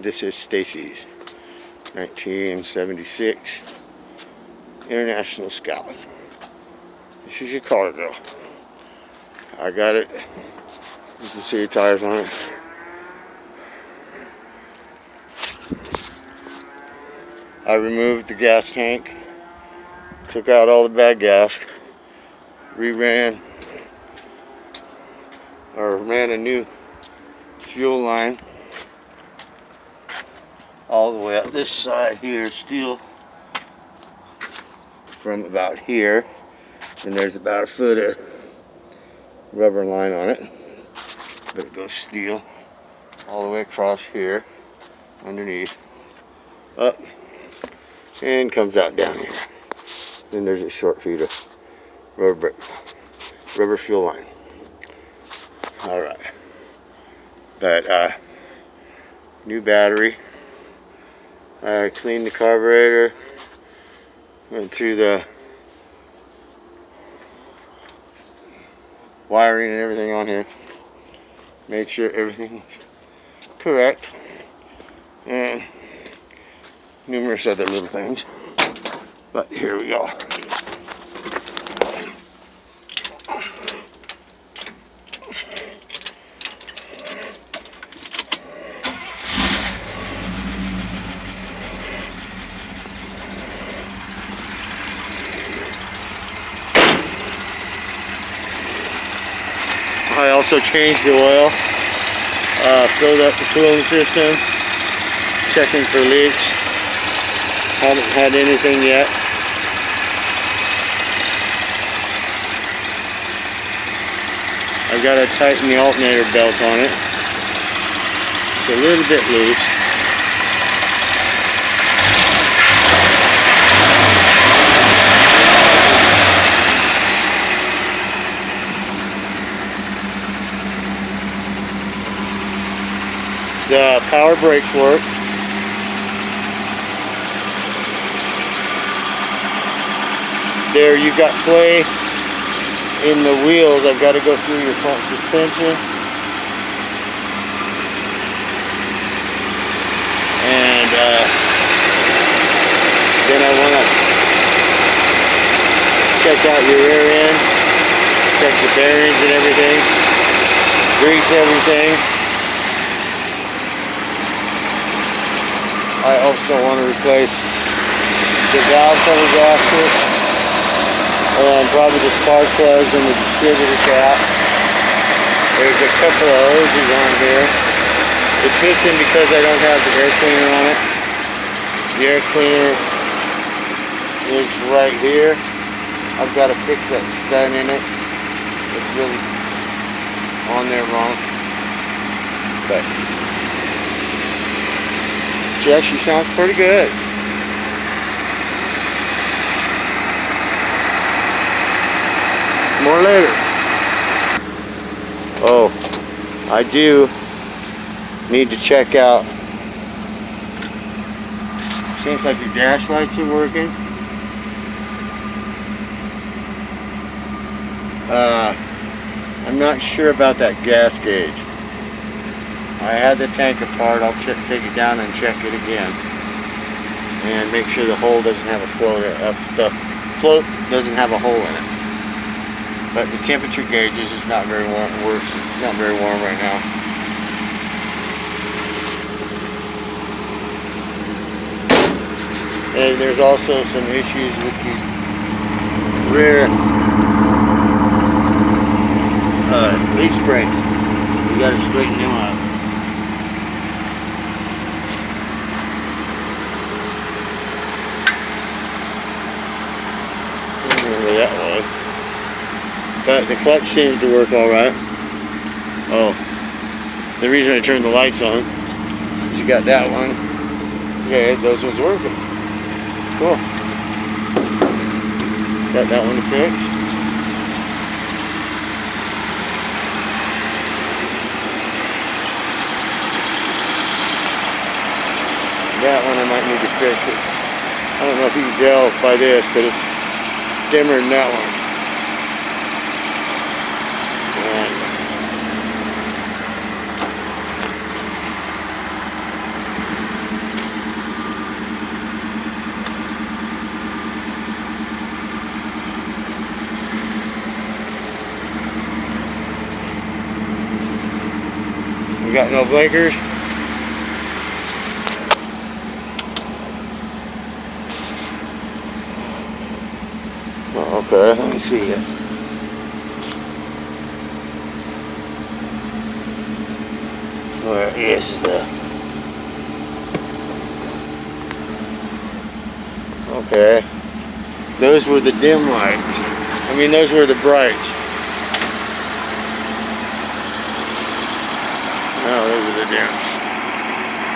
This is Stacy's 1976 International Scout. This is your color girl. I got it. You can see the tires on it. I removed the gas tank, took out all the bad gas, ran a new fuel line all the way up this side here, steel from about here, and there's about a foot of rubber line on it, but it goes steel all the way across here, underneath, up, and comes out down here. Then there's a short feet of rubber fuel line. All right, but new battery. I cleaned the carburetor, went through the wiring and everything on here, made sure everything was correct, and numerous other little things. But here we go. I also changed the oil, filled up the cooling system, checking for leaks. Haven't had anything yet. I've got to tighten the alternator belt on it. It's a little bit loose. The power brakes work. There you've got play in the wheels. I've got to go through your front suspension. And then I want to check out your rear end, check the bearings and everything, grease everything. I also want to replace the valve cover gasket and probably the spark plugs and the distributor cap. There's a couple of hoses on here. It's missing because I don't have the air cleaner on it. The air cleaner is right here. I've got to fix that stud in it. It's really on there wrong. But she actually sounds pretty good. More later. Oh, I do need to check out. Seems like your dash lights are working. I'm not sure about that gas gauge. I had the tank apart. I'll take it down and check it again, and make sure the hole doesn't have a float. The float doesn't have a hole in it. But the temperature gauges is not very warm. It's not very warm right now. And there's also some issues with the rear leaf springs. You got to straighten them out. That was. But the clutch seems to work all right. Oh, the reason I turned the lights on is you got that one. Okay, those ones working. Cool. Got that one fixed. That one I might need to fix it. I don't know if you can tell by this, but it's dimmer than that one. And We got no blinkers. Oh, okay, let me see it. Where is the... Okay. Those were the dim lights. I mean, those were the brights. No, those are the dim.